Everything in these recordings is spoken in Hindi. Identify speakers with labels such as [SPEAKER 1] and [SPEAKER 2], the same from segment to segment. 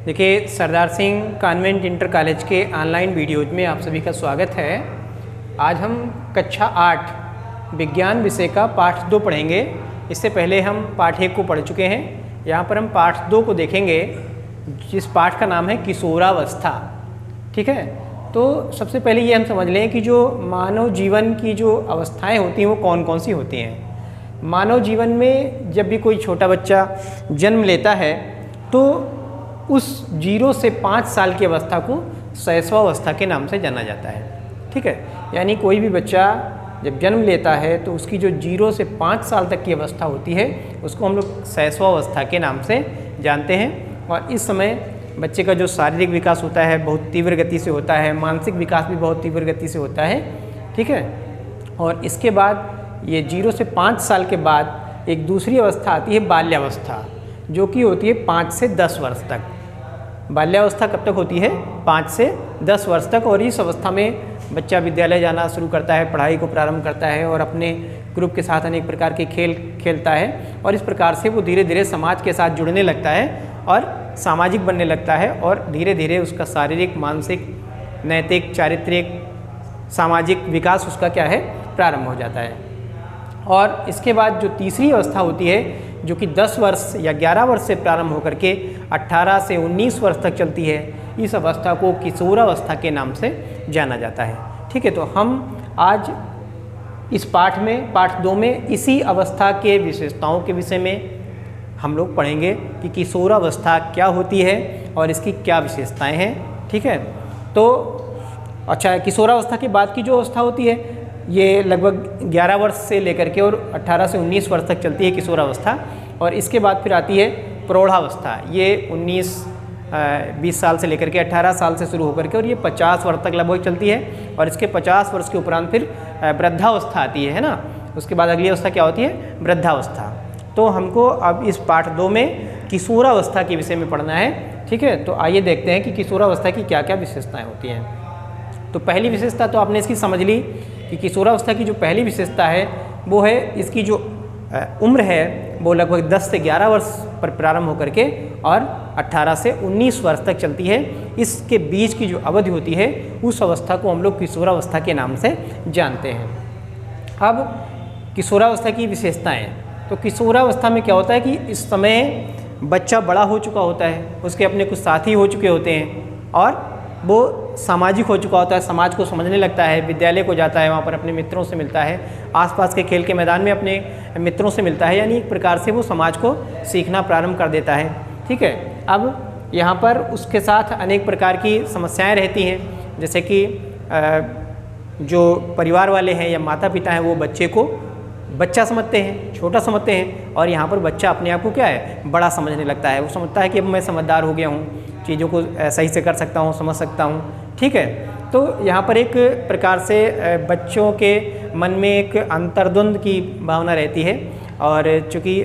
[SPEAKER 1] देखिए, Sardar Singh convent inter college के ऑनलाइन वीडियोज में आप सभी का स्वागत है। आज हम कक्षा 8 विज्ञान विषय का पाठ 2 पढ़ेंगे। इससे पहले हम पाठ 1 को पढ़ चुके हैं। यहाँ पर हम पाठ 2 को देखेंगे, जिस पाठ का नाम है किशोरावस्था। ठीक है, तो सबसे पहले ये हम समझ लें कि जो मानव जीवन की जो अवस्थाएं होती हैं वो कौन कौन सी होती हैं। मानव जीवन में जब भी कोई छोटा बच्चा जन्म लेता है तो उस 0 से 5 साल की अवस्था को शैशवावस्था के नाम से जाना जाता है। ठीक है, यानी कोई भी बच्चा जब जन्म लेता है तो उसकी जो 0 से 5 साल तक की अवस्था होती है उसको हम लोग शैशवावस्था के नाम से जानते हैं। और इस समय बच्चे का जो शारीरिक विकास होता है बहुत तीव्र गति से होता है, मानसिक विकास भी बहुत तीव्र गति से होता है। ठीक है, और इसके बाद ये 0 से 5 साल के बाद एक दूसरी अवस्था आती है बाल्यावस्था, जो कि होती है 5 से 10 वर्ष तक। बाल्यावस्था कब तक होती है? 5 से 10 वर्ष तक। और इस अवस्था में बच्चा विद्यालय जाना शुरू करता है, पढ़ाई को प्रारंभ करता है और अपने ग्रुप के साथ अनेक प्रकार के खेल खेलता है। और इस प्रकार से वो धीरे धीरे समाज के साथ जुड़ने लगता है और सामाजिक बनने लगता है। और धीरे धीरे उसका शारीरिक, मानसिक, नैतिक, चारित्रिक, सामाजिक विकास उसका क्या है? प्रारंभ हो जाता है। और इसके बाद जो तीसरी अवस्था होती है, जो कि 10 वर्ष या 11 वर्ष से प्रारंभ होकर के 18 से 19 वर्ष तक चलती है, इस अवस्था को किशोरावस्था के नाम से जाना जाता है। ठीक है, तो हम आज इस पाठ में, पाठ 2 में इसी अवस्था के विशेषताओं के विषय में हम लोग पढ़ेंगे कि किशोरावस्था क्या होती है और इसकी क्या विशेषताएं हैं। ठीक है, तो अच्छा, किशोरावस्था के बाद की जो अवस्था होती है ये लगभग 11 वर्ष से लेकर के और 18 से 19 वर्ष तक चलती है किशोरावस्था। और इसके बाद फिर आती है प्रौढ़ावस्था। ये 19-20 साल से लेकर के 18 साल से शुरू होकर के और ये 50 वर्ष तक लगभग चलती है। और इसके 50 वर्ष के उपरांत फिर वृद्धावस्था आती है ना। उसके बाद अगली अवस्था क्या होती है? वृद्धावस्था। तो हमको अब इस पाठ 2 में किशोरावस्था के विषय में पढ़ना है। ठीक है, तो आइए देखते हैं कि किशोरावस्था की क्या क्या विशेषताएँ होती हैं। तो पहली विशेषता तो आपने इसकी समझ ली कि किशोरावस्था की जो पहली विशेषता है वो है इसकी जो उम्र है वो लगभग 10 से 11 वर्ष पर प्रारंभ होकर के और 18 से 19 वर्ष तक चलती है। इसके बीच की जो अवधि होती है उस अवस्था को हम लोग किशोरावस्था के नाम से जानते हैं। अब किशोरावस्था की विशेषताएं, तो किशोरावस्था में क्या होता है कि इस समय बच्चा बड़ा हो चुका होता है, उसके अपने कुछ साथी हो चुके होते हैं और वो सामाजिक हो चुका होता है, समाज को समझने लगता है, विद्यालय को जाता है, वहाँ पर अपने मित्रों से मिलता है, आसपास के खेल के मैदान में अपने मित्रों से मिलता है, यानी एक प्रकार से वो समाज को सीखना प्रारंभ कर देता है। ठीक है, अब यहाँ पर उसके साथ अनेक प्रकार की समस्याएं रहती हैं, जैसे कि जो परिवार वाले हैं या माता पिता हैं वो बच्चे को बच्चा समझते हैं, छोटा समझते हैं। और यहाँ पर बच्चा अपने आप को क्या है? बड़ा समझने लगता है। वो समझता है कि अब मैं समझदार हो गया हूँ, चीज़ों को सही से कर सकता हूँ, समझ सकता हूँ। ठीक है, तो यहाँ पर एक प्रकार से बच्चों के मन में एक अंतर्द्वंद की भावना रहती है। और चूँकि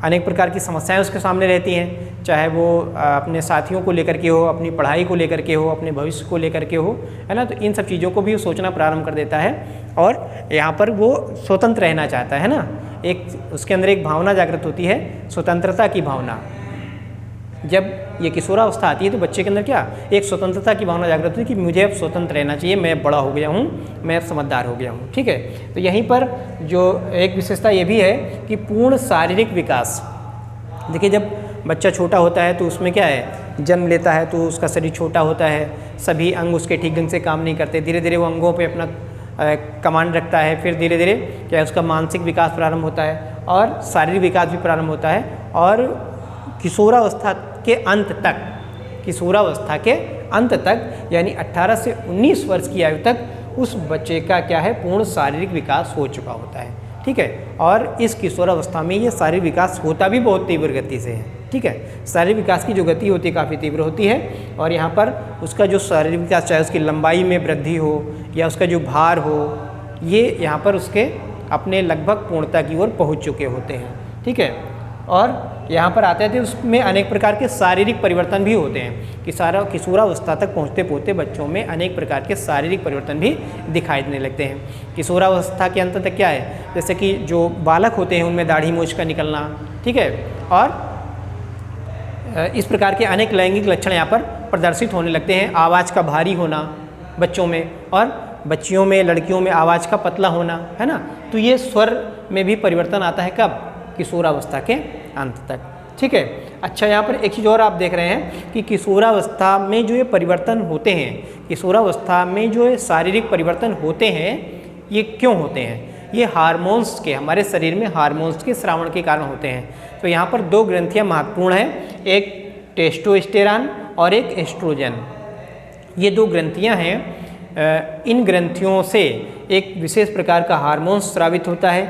[SPEAKER 1] अनेक प्रकार की समस्याएं उसके सामने रहती हैं, चाहे वो अपने साथियों को लेकर के हो, अपनी पढ़ाई को लेकर के हो, अपने भविष्य को लेकर के हो, है ना। तो इन सब चीज़ों को भी सोचना प्रारंभ कर देता है और यहाँ पर वो स्वतंत्र रहना चाहता है ना। एक उसके अंदर एक भावना जागृत होती है, स्वतंत्रता की भावना। जब ये किशोरावस्था आती है तो बच्चे के अंदर क्या? एक स्वतंत्रता की भावना जागृत होती है कि मुझे अब स्वतंत्र रहना चाहिए, मैं बड़ा हो गया हूँ, मैं अब समझदार हो गया हूँ। ठीक है, तो यहीं पर जो एक विशेषता ये भी है कि पूर्ण शारीरिक विकास। देखिए, जब बच्चा छोटा होता है तो उसमें क्या है? जन्म लेता है तो उसका शरीर छोटा होता है, सभी अंग उसके ठीक ढंग से काम नहीं करते। धीरे धीरे वो अंगों पर अपना कमांड रखता है, फिर धीरे धीरे क्या है? उसका मानसिक विकास प्रारंभ होता है और शारीरिक विकास भी प्रारंभ होता है। और किशोरावस्था के अंत तक, किशोरावस्था के अंत तक यानी 18 से 19 वर्ष की आयु तक उस बच्चे का क्या है? पूर्ण शारीरिक विकास हो चुका होता है। ठीक है, और इस किशोरावस्था में ये शारीरिक विकास होता भी बहुत तीव्र गति से है। ठीक है, शारीरिक विकास की जो गति होती है काफ़ी तीव्र होती है। और यहाँ पर उसका जो शारीरिक विकास, चाहे उसकी लंबाई में वृद्धि हो या उसका जो भार हो, ये यहाँ पर उसके अपने लगभग पूर्णता की ओर पहुँच चुके होते हैं। ठीक है, और यहाँ पर आते थे उसमें अनेक प्रकार के शारीरिक परिवर्तन भी होते हैं कि किशोरावस्था तक पहुँचते पहुँचते बच्चों में अनेक प्रकार के शारीरिक परिवर्तन भी दिखाई देने लगते हैं। किशोरावस्था के अंत तक क्या है? जैसे कि जो बालक होते हैं उनमें दाढ़ी मूंछ का निकलना। ठीक है, और इस प्रकार के अनेक लैंगिक लक्षण यहाँ पर प्रदर्शित होने लगते हैं। आवाज़ का भारी होना बच्चों में, और बच्चियों में, लड़कियों में आवाज़ का पतला होना, है ना। तो ये स्वर में भी परिवर्तन आता है कब? किशोरावस्था के अंत तक, ठीक है। अच्छा, यहाँ पर एक चीज़ और आप देख रहे हैं कि किशोरावस्था में जो ये परिवर्तन होते हैं, किशोरावस्था में जो ये शारीरिक परिवर्तन होते हैं, ये क्यों होते हैं? ये हार्मोन्स के, हमारे शरीर में हार्मोन्स के स्रावण के कारण होते हैं। तो यहाँ पर दो ग्रंथियाँ महत्वपूर्ण हैं, एक टेस्टोस्टेरॉन और एक एस्ट्रोजन। ये दो ग्रंथियाँ हैं। इन ग्रंथियों से एक विशेष प्रकार का हार्मोन स्रावित होता है,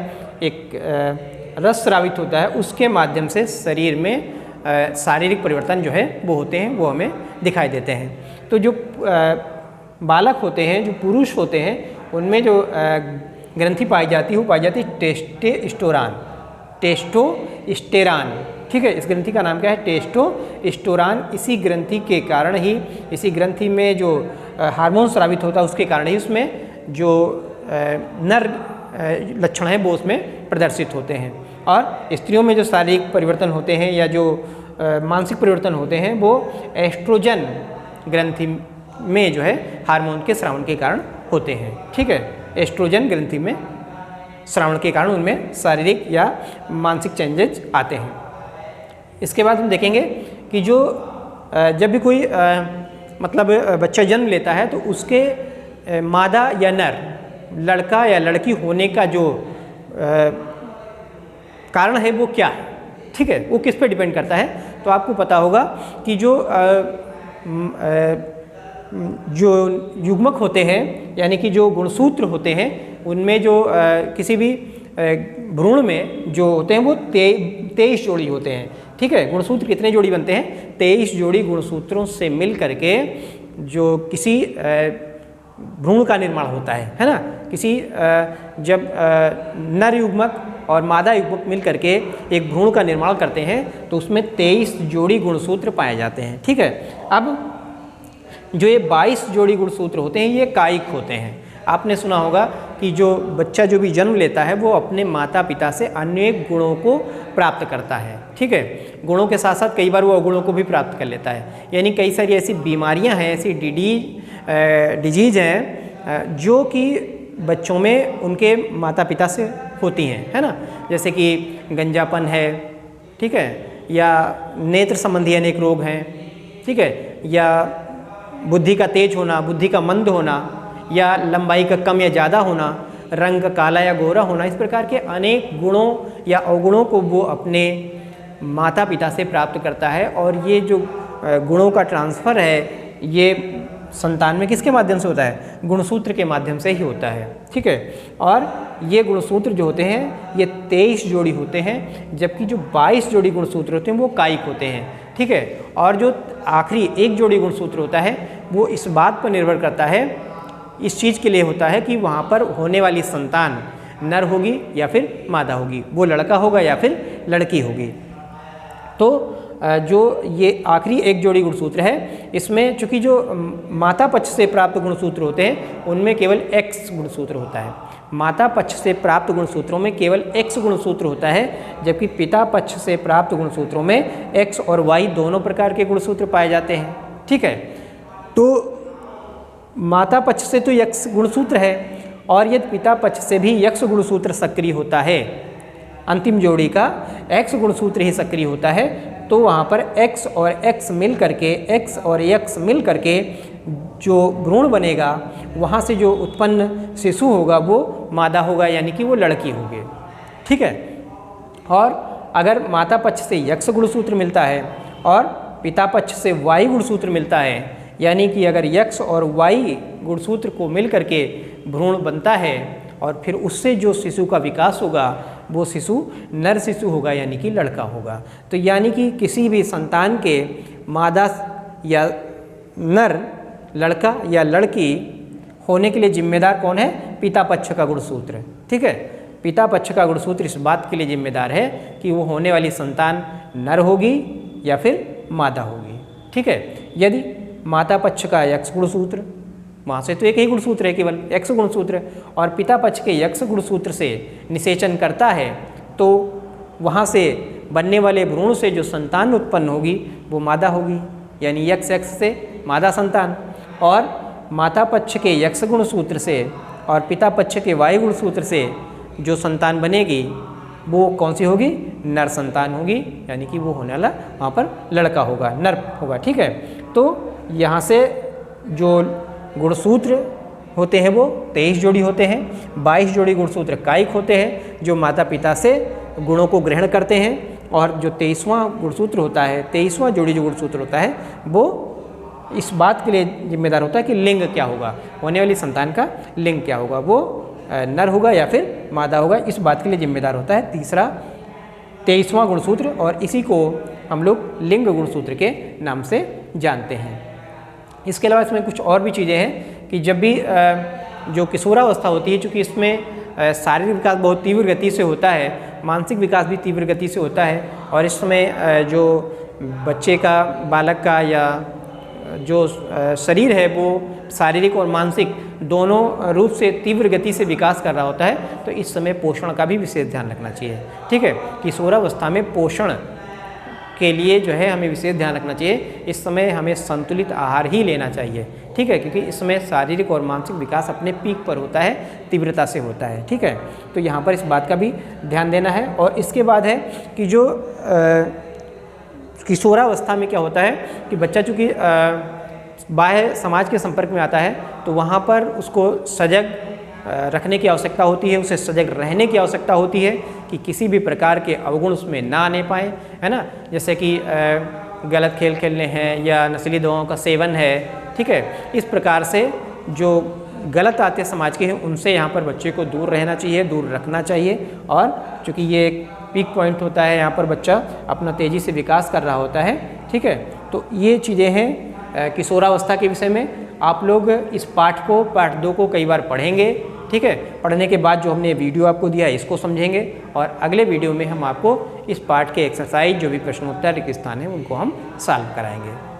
[SPEAKER 1] एक रस स्रावित होता है, उसके माध्यम से शरीर में शारीरिक परिवर्तन जो है वो होते हैं, वो हमें दिखाई देते हैं। तो जो बालक होते हैं, जो पुरुष होते हैं, उनमें जो ग्रंथि पाई जाती है वो पाई जाती है टेस्टोस्टेरॉन, टेस्टोस्टेरॉन, ठीक है। इस ग्रंथि का नाम क्या है? टेस्टोस्टेरॉन। इसी ग्रंथि के कारण ही, इसी ग्रंथि में जो हार्मोन स्रावित होता है उसके कारण ही उसमें जो नर लक्षण हैं वो उसमें प्रदर्शित होते हैं। और स्त्रियों में जो शारीरिक परिवर्तन होते हैं या जो मानसिक परिवर्तन होते हैं वो एस्ट्रोजन ग्रंथि में जो है हार्मोन के स्रावन के कारण होते हैं, ठीक है। एस्ट्रोजन ग्रंथि में स्रावन के कारण उनमें शारीरिक या मानसिक चेंजेस आते हैं। इसके बाद हम देखेंगे कि जो जब भी कोई मतलब बच्चा जन्म लेता है तो उसके मादा या नर, लड़का या लड़की होने का जो कारण है वो क्या है, ठीक है, वो किस पे डिपेंड करता है। तो आपको पता होगा कि जो युग्मक होते हैं, यानी कि जो गुणसूत्र होते हैं, उनमें जो किसी भी भ्रूण में जो होते हैं वो 23 जोड़ी होते हैं, ठीक है। गुणसूत्र कितने जोड़ी बनते हैं? 23 जोड़ी गुणसूत्रों से मिल करके जो किसी भ्रूण का निर्माण होता है ना। किसी जब नर युग्मक और मादा युग्मक मिल करके एक भ्रूण का निर्माण करते हैं तो उसमें 23 जोड़ी गुणसूत्र पाए जाते हैं, ठीक है। अब जो ये 22 जोड़ी गुणसूत्र होते हैं ये कायिक होते हैं। आपने सुना होगा कि जो बच्चा जो भी जन्म लेता है वो अपने माता पिता से अनेक गुणों को प्राप्त करता है, ठीक है। गुणों के साथ साथ कई बार वो अवगुणों को भी प्राप्त कर लेता है। यानी कई सारी ऐसी बीमारियां हैं, ऐसी डिजीज हैं जो कि बच्चों में उनके माता पिता से होती हैं, है ना। जैसे कि गंजापन है, ठीक है, या नेत्र संबंधी अनेक रोग हैं, ठीक है, या बुद्धि का तेज होना, बुद्धि का मंद होना, या लंबाई का कम या ज़्यादा होना, रंग काला या गोरा होना। इस प्रकार के अनेक गुणों या अवगुणों को वो अपने माता पिता से प्राप्त करता है। और ये जो गुणों का ट्रांसफ़र है ये संतान में किसके माध्यम से होता है? गुणसूत्र के माध्यम से ही होता है, ठीक है। और ये गुणसूत्र जो होते हैं ये 23 जोड़ी होते हैं, जबकि जो 22 जोड़ी गुणसूत्र होते हैं वो कायिक होते हैं, ठीक है। और जो आखिरी एक जोड़ी गुणसूत्र होता है वो इस बात पर निर्भर करता है, इस चीज़ के लिए होता है कि वहाँ पर होने वाली संतान नर होगी या फिर मादा होगी, वो लड़का होगा या फिर लड़की होगी। तो जो ये आखिरी एक जोड़ी गुणसूत्र है इसमें चूँकि जो माता पक्ष से प्राप्त गुणसूत्र होते हैं उनमें केवल X गुणसूत्र होता है। माता पक्ष से प्राप्त गुणसूत्रों में केवल X गुणसूत्र होता है, जबकि पिता पक्ष से प्राप्त गुणसूत्रों में X और Y दोनों प्रकार के गुणसूत्र पाए जाते हैं, ठीक है। तो माता पक्ष से तो X गुणसूत्र है और यदि पिता पक्ष से भी X गुणसूत्र सक्रिय होता है, अंतिम जोड़ी का X गुणसूत्र ही सक्रिय होता है, तो वहाँ पर X और X मिल करके, X और X मिल करके जो भ्रूण बनेगा वहाँ से जो उत्पन्न शिशु होगा वो मादा होगा, यानी कि वो लड़की होगी, ठीक है। और अगर माता पक्ष से X गुणसूत्र मिलता है और पिता पक्ष से Y गुणसूत्र मिलता है, यानी कि अगर X और Y गुणसूत्र को मिल करके भ्रूण बनता है और फिर उससे जो शिशु का विकास होगा वो शिशु नर शिशु होगा, यानी कि लड़का होगा। तो यानी कि किसी भी संतान के मादा या नर, लड़का या लड़की होने के लिए जिम्मेदार कौन है? पिता पक्ष का गुणसूत्र, ठीक है। पिता पक्ष का गुणसूत्र इस बात के लिए जिम्मेदार है कि वो होने वाली संतान नर होगी या फिर मादा होगी, ठीक है। यदि माता पक्ष का X गुणसूत्र, वहाँ से तो एक ही गुणसूत्र है केवल X गुणसूत्र, और पिता पक्ष के X गुणसूत्र से निषेचन करता है तो वहाँ से बनने वाले भ्रूण से जो संतान उत्पन्न होगी वो मादा होगी, यानी यक्ष से मादा संतान। और माता पक्ष के यक्ष गुणसूत्र से और पिता पक्ष के वायु गुणसूत्र से जो संतान बनेगी वो कौन सी होगी? नर संतान होगी, यानी कि वो होने वाला वहाँ पर लड़का होगा, नर होगा। ठीक है, तो यहाँ से जो गुणसूत्र होते हैं वो 23 जोड़ी होते हैं। 22 जोड़ी गुणसूत्र कायिक होते हैं जो माता पिता से गुणों को ग्रहण करते हैं, और जो 23वां गुणसूत्र होता है, 23वां जोड़ी जो गुणसूत्र होता है वो इस बात के लिए जिम्मेदार होता है कि लिंग क्या होगा, होने वाली संतान का लिंग क्या होगा, वो नर होगा या फिर मादा होगा, इस बात के लिए जिम्मेदार होता है तीसरा 23वां गुणसूत्र, और इसी को हम लोग लिंग गुणसूत्र के नाम से जानते हैं। इसके अलावा इसमें कुछ और भी चीज़ें हैं कि जब भी जो किशोरावस्था होती है, चूँकि इसमें शारीरिक विकास बहुत तीव्र गति से होता है, मानसिक विकास भी तीव्र गति से होता है, और इस समय जो बच्चे का, बालक का या जो शरीर है वो शारीरिक और मानसिक दोनों रूप से तीव्र गति से विकास कर रहा होता है, तो इस समय पोषण का भी विशेष ध्यान रखना चाहिए। ठीक है, किशोरावस्था में पोषण के लिए जो है हमें विशेष ध्यान रखना चाहिए। इस समय हमें संतुलित आहार ही लेना चाहिए। ठीक है, क्योंकि इस समय शारीरिक और मानसिक विकास अपने पीक पर होता है, तीव्रता से होता है। ठीक है, तो यहाँ पर इस बात का भी ध्यान देना है। और इसके बाद है कि जो किशोरावस्था में क्या होता है कि बच्चा चूँकि बाह्य समाज के संपर्क में आता है, तो वहाँ पर उसको सजग रखने की आवश्यकता होती है, उसे सजग रहने की आवश्यकता होती है कि किसी भी प्रकार के अवगुण उसमें ना आने पाए, है ना। जैसे कि गलत खेल खेलने हैं या नशीली दवाओं का सेवन है। ठीक है, इस प्रकार से जो गलत आते समाज के हैं उनसे यहाँ पर बच्चे को दूर रहना चाहिए, दूर रखना चाहिए। और चूँकि ये एक पीक पॉइंट होता है, यहाँ पर बच्चा अपना तेज़ी से विकास कर रहा होता है। ठीक है, तो ये चीज़ें हैं किशोरावस्था के विषय में। आप लोग इस पाठ 2 को कई बार पढ़ेंगे। ठीक है, पढ़ने के बाद जो हमने वीडियो आपको दिया है इसको समझेंगे, और अगले वीडियो में हम आपको इस पाठ के एक्सरसाइज जो भी प्रश्नोत्तर रिक्त स्थान है उनको हम सॉल्व कराएंगे।